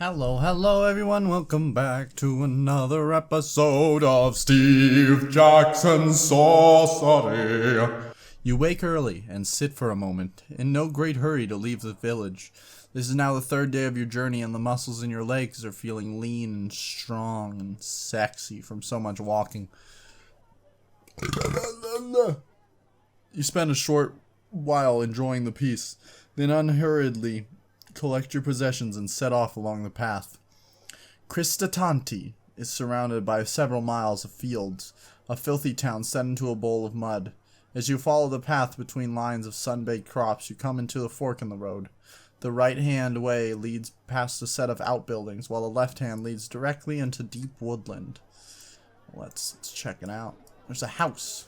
Hello everyone, welcome back to another episode of Steve Jackson's Sorcery. You wake early and sit for a moment, in no great hurry to leave the village. This is now the third day of your journey and the muscles in your legs are feeling lean and strong and sexy from so much walking. You spend a short while enjoying the peace, then unhurriedly collect your possessions and set off along the path. Kristatanti is surrounded by several miles of fields, a filthy town set into a bowl of mud. As you follow the path between lines of sun-baked crops, you come into a fork in the road. The right-hand way leads past a set of outbuildings, while the left hand leads directly into deep woodland. Let's check it out. There's a house.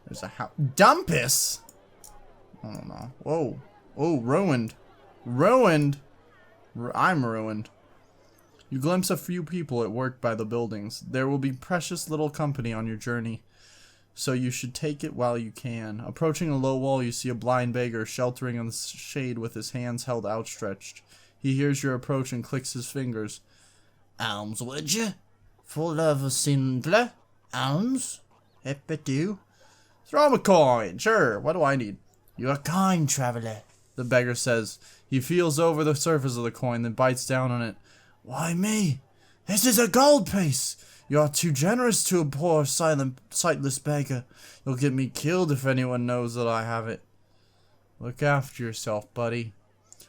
There's a house. Dhumpus? I don't know. Whoa. Oh, ruined. Ruined? I'm ruined. You glimpse a few people at work by the buildings. There will be precious little company on your journey, so you should take it while you can. Approaching a low wall, you see a blind beggar sheltering in the shade with his hands held outstretched. He hears your approach and clicks his fingers. Alms, would you? Full of a sindler? Alms? Hip-a-doo? Throw him a coin, sure. What do I need? You're a kind traveler, the beggar says. He feels over the surface of the coin, then bites down on it. Why me? This is a gold piece. You're too generous to a poor, silent, sightless beggar. You'll get me killed if anyone knows that I have it. Look after yourself, buddy.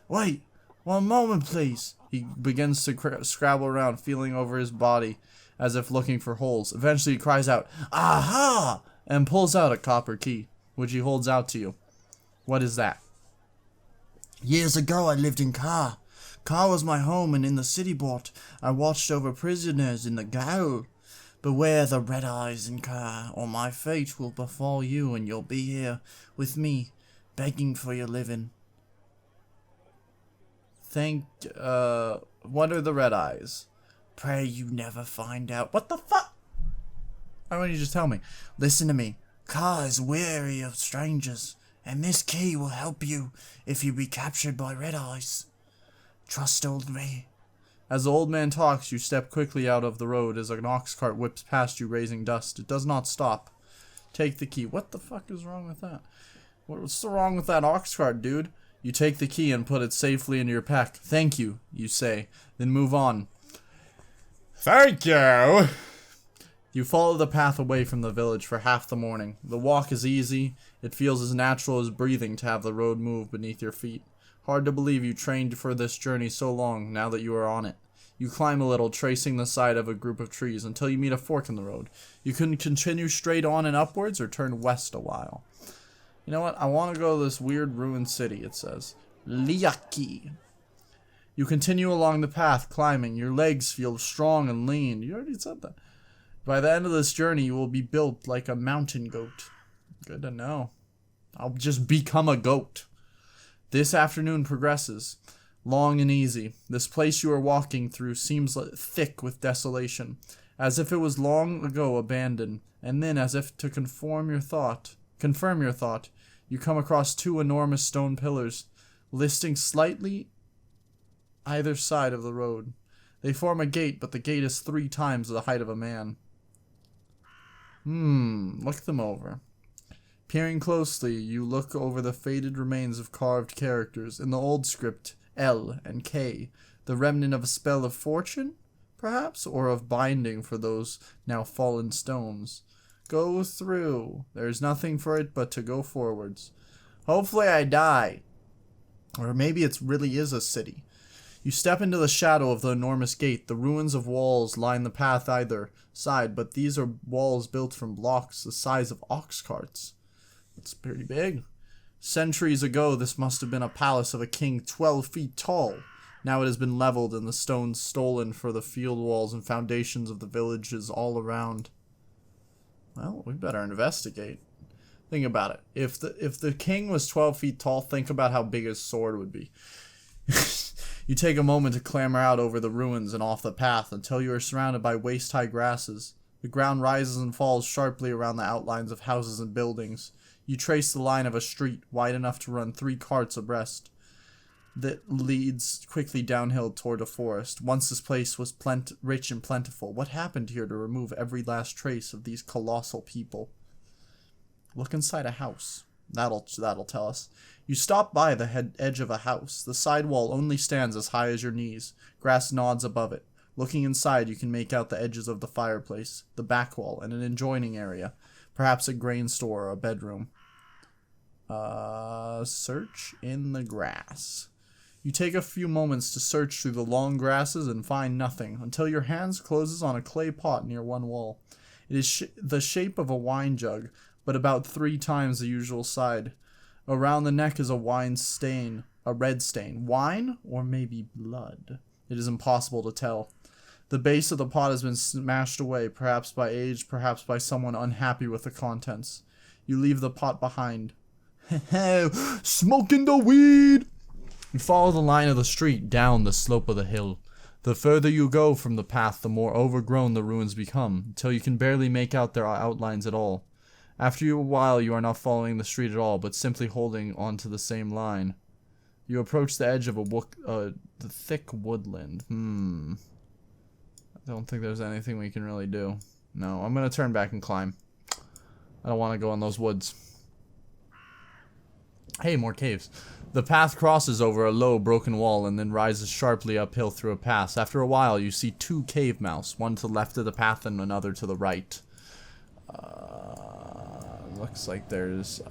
Wait, one moment, please. He begins to scrabble around, feeling over his body as if looking for holes. Eventually he cries out, Aha! And pulls out a copper key, which he holds out to you. What is that? Years ago I lived in Ka. Ka was my home, and in the city port I watched over prisoners in the gaol. Beware the red eyes in Ka, or my fate will befall you, and you'll be here with me, begging for your living. What are the red eyes? Pray you never find out. What the fuck? Why don't you just tell me? Listen to me. Ka is weary of strangers, and this key will help you if you be captured by red eyes. Trust old me. As the old man talks, you step quickly out of the road as an ox cart whips past you, raising dust. It does not stop. Take the key. What the fuck is wrong with that? What's wrong with that ox cart, dude? You take the key and put it safely in your pack. Thank you, you say, then move on. Thank you. You follow the path away from the village for half the morning. The walk is easy. It feels as natural as breathing to have the road move beneath your feet. Hard to believe you trained for this journey so long now that you are on it. You climb a little, tracing the side of a group of trees until you meet a fork in the road. You can continue straight on and upwards or turn west a while. You know what? I want to go to this weird ruined city, it says. Liaki. You continue along the path, climbing. Your legs feel strong and lean. You already said that. By the end of this journey, you will be built like a mountain goat. Good to know. I'll just become a goat. This afternoon progresses, long and easy. This place you are walking through seems thick with desolation, as if it was long ago abandoned. And then, as if to confirm your thought, you come across two enormous stone pillars, listing slightly either side of the road. They form a gate, but the gate is 3 times the height of a man. Look them over. Peering closely, you look over the faded remains of carved characters in the old script L and K, the remnant of a spell of fortune, perhaps, or of binding for those now fallen stones. Go through. There is nothing for it but to go forwards. Hopefully I die. Or maybe it really is a city. You step into the shadow of the enormous gate. The ruins of walls line the path either side, but these are walls built from blocks the size of ox carts. It's pretty big. Centuries ago, this must have been a palace of a king 12 feet tall. Now it has been leveled and the stones stolen for the field walls and foundations of the villages all around. Well, we better investigate. Think about it. If the king was 12 feet tall, think about how big his sword would be. You take a moment to clamber out over the ruins and off the path until you are surrounded by waist-high grasses. The ground rises and falls sharply around the outlines of houses and buildings. You trace the line of a street wide enough to run 3 carts abreast. that leads quickly downhill toward a forest. Once this place was rich and plentiful. What happened here to remove every last trace of these colossal people? Look inside a house. That'll tell us. You stop by the edge of a house. The side wall only stands as high as your knees. Grass nods above it. Looking inside, you can make out the edges of the fireplace, the back wall, and an adjoining area. Perhaps a grain store or a bedroom. Search in the grass. You take a few moments to search through the long grasses and find nothing, until your hands closes on a clay pot near one wall. It is the shape of a wine jug, but about 3 times the usual size. Around the neck is a red stain. Wine? Or maybe blood? It is impossible to tell. The base of the pot has been smashed away, perhaps by age, perhaps by someone unhappy with the contents. You leave the pot behind. Smoking the weed! You follow the line of the street down the slope of the hill. The further you go from the path, the more overgrown the ruins become, until you can barely make out their outlines at all. After a while, you are not following the street at all, but simply holding onto the same line. You approach the edge of the thick woodland. I don't think there's anything we can really do. No, I'm gonna turn back and climb. I don't want to go in those woods. Hey, more caves. The path crosses over a low, broken wall and then rises sharply uphill through a pass. After a while, you see 2 cave mouths, one to the left of the path and another to the right. Looks like there's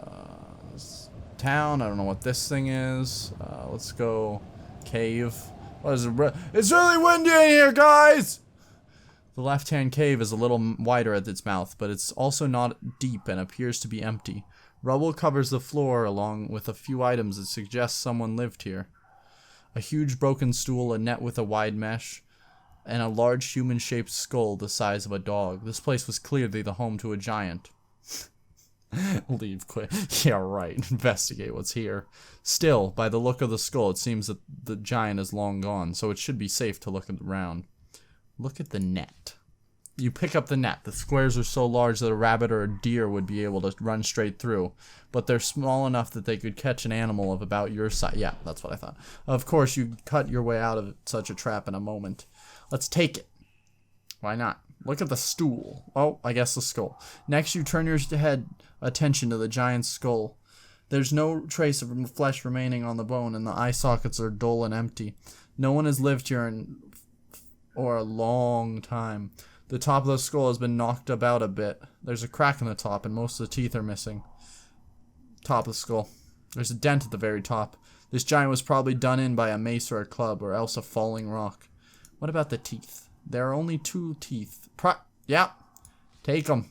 town. I don't know what this thing is. Let's go cave. What is it? It's really windy in here, guys! The left-hand cave is a little wider at its mouth, but it's also not deep and appears to be empty. Rubble covers the floor along with a few items that suggest someone lived here. A huge broken stool, a net with a wide mesh, and a large human-shaped skull the size of a dog. This place was clearly the home to a giant. Leave quick. Yeah, right. Investigate what's here. Still, by the look of the skull, it seems that the giant is long gone, so it should be safe to look around. Look at the net. You pick up the net. The squares are so large that a rabbit or a deer would be able to run straight through, but they're small enough that they could catch an animal of about your size. Yeah, that's what I thought. Of course, you cut your way out of such a trap in a moment. Let's take it. Why not? Look at the stool. Oh, I guess the skull. Next, you turn your attention to the giant's skull. There's no trace of flesh remaining on the bone, and the eye sockets are dull and empty. No one has lived here for a long time. The top of the skull has been knocked about a bit. There's a crack in the top, and most of the teeth are missing. Top of the skull. There's a dent at the very top. This giant was probably done in by a mace or a club, or else a falling rock. What about the teeth? There are only 2 teeth. Yeah. Take them.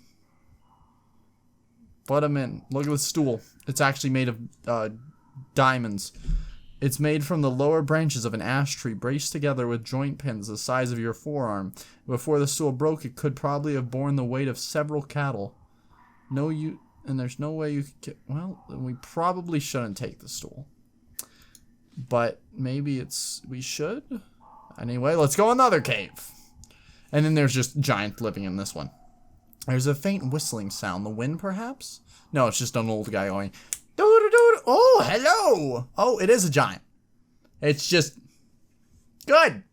Put them in. Look at the stool. It's actually made of diamonds. It's made from the lower branches of an ash tree, braced together with joint pins the size of your forearm. Before the stool broke, it could probably have borne the weight of several cattle. And there's no way you could get... Well, then we probably shouldn't take the stool. But maybe we should? Anyway, let's go another cave. And then there's just giant living in this one. There's a faint whistling sound. The wind, perhaps? No, it's just an old guy going... Doo-doo-doo. Oh, hello! Oh, it is a giant. It's just... Good!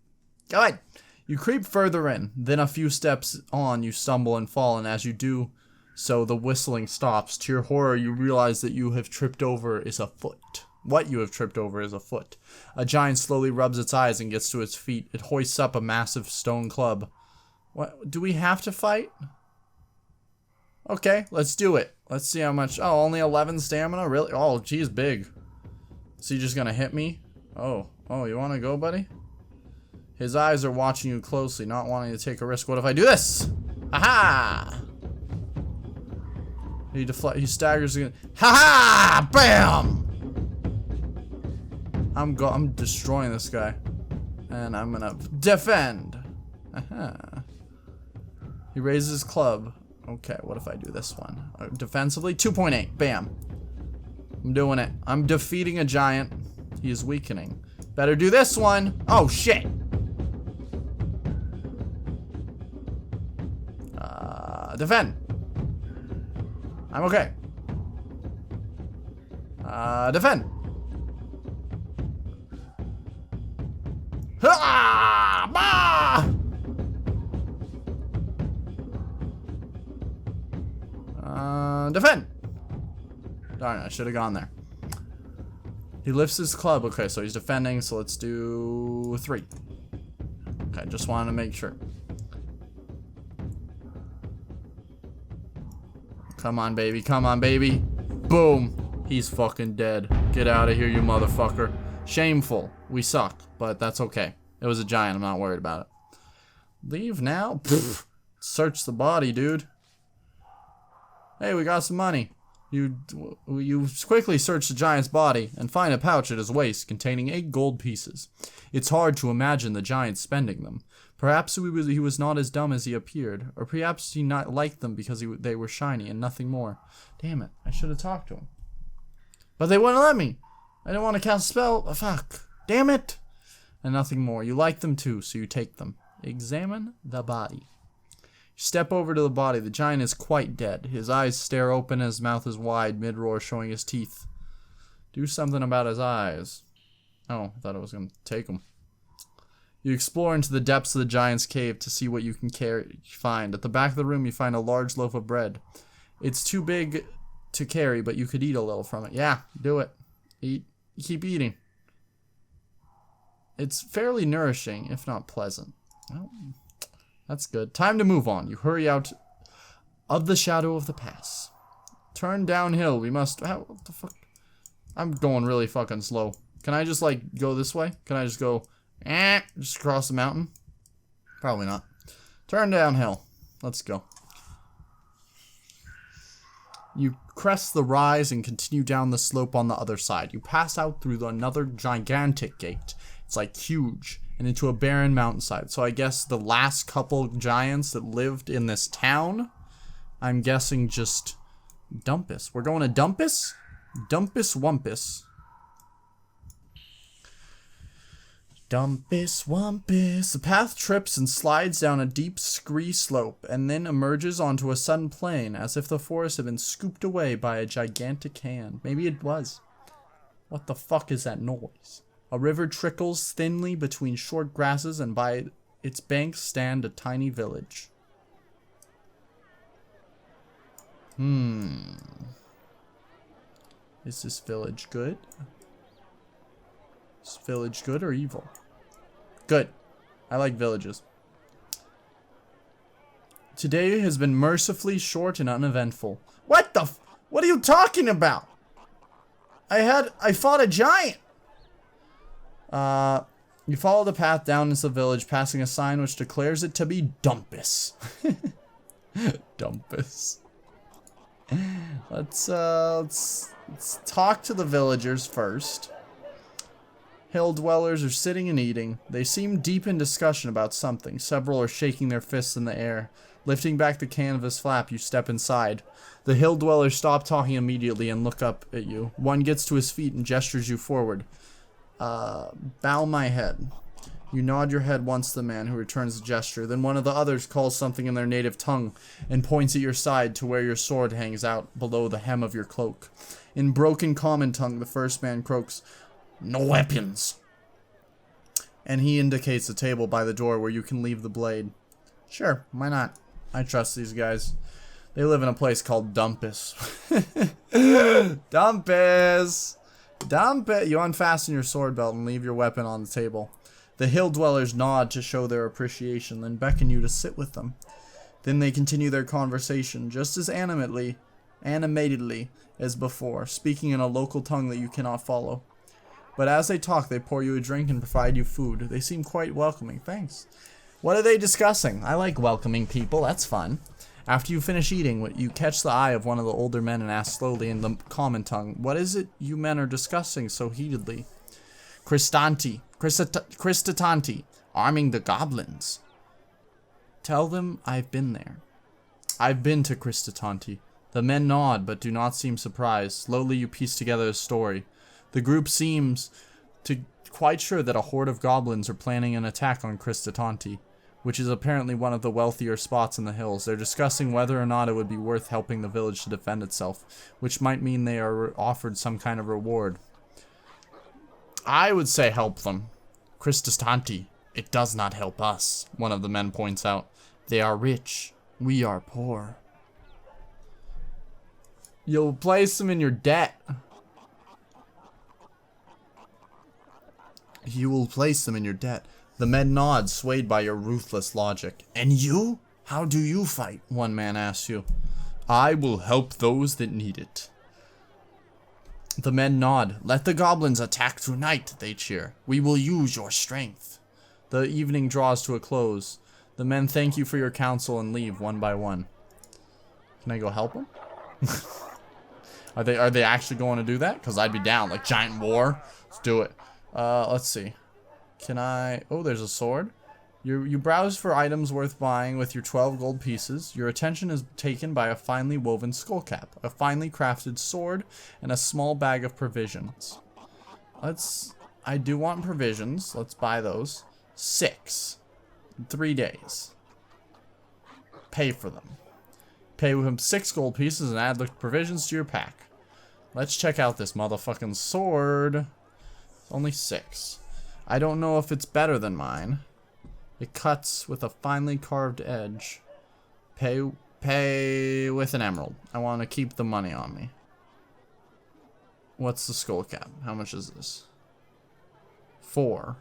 Good! You creep further in. Then a few steps on, you stumble and fall, and as you do so, the whistling stops. To your horror, you realize that you have tripped over is a foot. What you have tripped over is a foot. A giant slowly rubs its eyes and gets to its feet. It hoists up a massive stone club. What? Do we have to fight? Okay, let's do it. Let's see how much... Oh, only 11 stamina? Really? Oh, geez, big. Is he just gonna hit me? Oh, you wanna go, buddy? His eyes are watching you closely, not wanting to take a risk. What if I do this? Aha! He staggers again. Ha-ha! Bam! I'm destroying this guy. And I'm gonna defend. Aha. He raises his club. Okay, what if I do this one? Defensively, 2.8. Bam. I'm doing it. I'm defeating a giant. He is weakening. Better do this one. Oh, shit. Defend. I'm okay. Defend. Ah! Bah! Defend! Darn it, I should have gone there. He lifts his club. Okay, so he's defending, so let's do 3. Okay, just wanted to make sure. Come on, baby. Come on, baby. Boom. He's fucking dead. Get out of here, you motherfucker. Shameful. We suck, but that's okay. It was a giant. I'm not worried about it. Leave now? Pfft. Search the body, dude. Hey, we got some money. You quickly search the giant's body and find a pouch at his waist containing 8 gold pieces. It's hard to imagine the giant spending them. Perhaps he was not as dumb as he appeared, or perhaps he not liked them because they were shiny and nothing more. Damn it, I should have talked to him. But they wouldn't let me. I didn't want to cast a spell. Oh, fuck. Damn it. And nothing more. You like them too, so you take them. Examine the body. Step over to the body. The giant is quite dead. His eyes stare open and his mouth is wide, mid-roar, showing his teeth. Do something about his eyes. Oh, I thought I was going to take them. You explore into the depths of the giant's cave to see what you can find. At the back of the room, you find a large loaf of bread. It's too big to carry, but you could eat a little from it. Yeah, do it. Eat. Keep eating. It's fairly nourishing, if not pleasant. Well, that's good. Time to move on. You hurry out of the shadow of the pass. Turn downhill. We must... What the fuck? I'm going really fucking slow. Can I just, like, go this way? Can I just go... just across the mountain? Probably not. Turn downhill. Let's go. You crest the rise and continue down the slope on the other side. You pass out through another gigantic gate. It's like huge. And into a barren mountainside. So I guess the last couple giants that lived in this town, I'm guessing just Dhumpus. We're going to Dhumpus? Dhumpus Wumpus. Dhumpus Wumpus. The path trips and slides down a deep scree slope and then emerges onto a sudden plain as if the forest had been scooped away by a gigantic hand. Maybe it was. What the fuck is that noise? A river trickles thinly between short grasses and by its banks stand a tiny village. Is this village good? Is this village good or evil? Good. I like villages. Today has been mercifully short and uneventful. What the what are you talking about? I fought a giant. You follow the path down into the village, passing a sign which declares it to be Dhumpus. Dhumpus. Let's talk to the villagers first. Hill dwellers are sitting and eating. They seem deep in discussion about something. Several are shaking their fists in the air. Lifting back the canvas flap, you step inside. The hill dwellers stop talking immediately and look up at you. One gets to his feet and gestures you forward. Bow my head. You nod your head once to the man, who returns the gesture. Then one of the others calls something in their native tongue and points at your side to where your sword hangs out below the hem of your cloak. In broken common tongue, the first man croaks, "No weapons." And he indicates a table by the door where you can leave the blade. Sure, why not? I trust these guys. They live in a place called Dhumpus. Dhumpus! Dump it. You unfasten your sword belt and leave your weapon on the table. The hill dwellers nod to show their appreciation, then beckon you to sit with them. Then they continue their conversation, just as animatedly as before, speaking in a local tongue that you cannot follow. But as they talk, they pour you a drink and provide you food. They seem quite welcoming. Thanks. What are they discussing? I like welcoming people. That's fun. After you finish eating, you catch the eye of one of the older men and ask slowly in the common tongue, "What is it you men are discussing so heatedly?" Kristatanti, arming the goblins. Tell them I've been there. I've been to Kristatanti. The men nod, but do not seem surprised. Slowly you piece together a story. The group seems quite sure that a horde of goblins are planning an attack on Kristatanti, which is apparently one of the wealthier spots in the hills. They're discussing whether or not it would be worth helping the village to defend itself, which might mean they are offered some kind of reward. I would say help them. Christistanti, it does not help us, one of the men points out. They are rich. We are poor. You'll place them in your debt. You will place them in your debt. The men nod, swayed by your ruthless logic. And you? How do you fight? One man asks you. I will help those that need it. The men nod. Let the goblins attack tonight, they cheer. We will use your strength. The evening draws to a close. The men thank you for your counsel and leave one by one. Can I go help them? Are they actually going to do that? Because I'd be down. Like giant war. Let's do it. Let's see. Can I... Oh, there's a sword. You browse for items worth buying with your 12 gold pieces. Your attention is taken by a finely woven skullcap, a finely crafted sword, and a small bag of provisions. I do want provisions. Let's buy those. 6. 3 days. Pay for them. Pay with him 6 gold pieces and add the provisions to your pack. Let's check out this motherfucking sword. Only 6. I don't know if it's better than mine. It cuts with a finely carved edge. Pay with an emerald. I want to keep the money on me. What's the skull cap? How much is this? 4.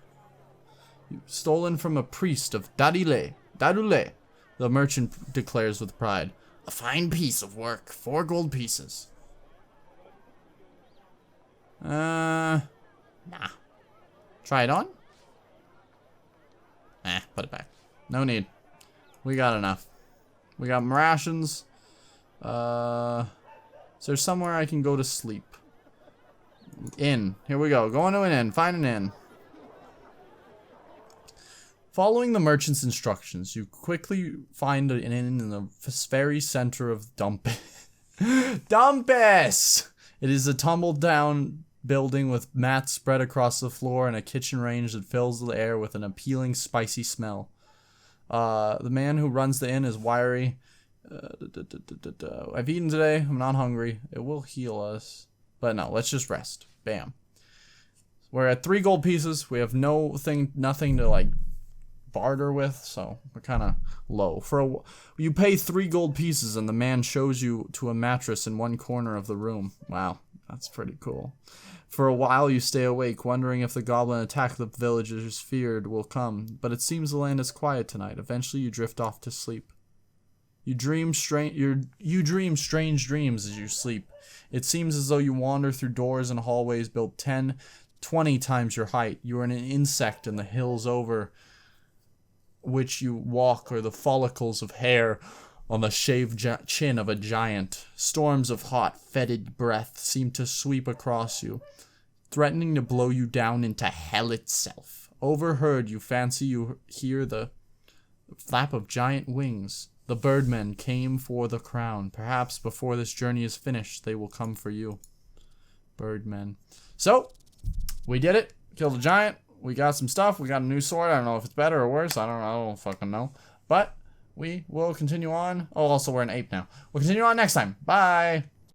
Stolen from a priest of Dadule. The merchant declares with pride. A fine piece of work. 4 gold pieces. Nah. Try it on? Put it back. No need. We got enough. We got rations. Is there somewhere I can go to sleep? Inn. Here we go. Going to an inn. Find an inn. Following the merchant's instructions, you quickly find an inn in the very center of Dhumpus. Dhumpus! It is a tumble-down building with mats spread across the floor and a kitchen range that fills the air with an appealing, spicy smell. The man who runs the inn is wiry. I've eaten today. I'm not hungry. It will heal us. But no, let's just rest. Bam. We're at 3 gold pieces. We have nothing to like barter with, so we're kind of low. You pay 3 gold pieces and the man shows you to a mattress in one corner of the room. Wow, that's pretty cool. For a while you stay awake, wondering if the goblin attack the villagers feared will come, but it seems the land is quiet tonight. Eventually you drift off to sleep. You dream strange dreams as you sleep. It seems as though you wander through doors and hallways built 10, 20 times your height. You are an insect in the hills over which you walk, or the follicles of hair on the shaved chin of a giant. Storms of hot, fetid breath seem to sweep across you, threatening to blow you down into hell itself. Overheard, you fancy you hear the flap of giant wings. The birdmen came for the crown. Perhaps before this journey is finished, they will come for you. Birdmen. So, we did it. Killed a giant. We got some stuff. We got a new sword. I don't know if it's better or worse. I don't fucking know. But we will continue on. Oh, also we're an ape now. We'll continue on next time. Bye.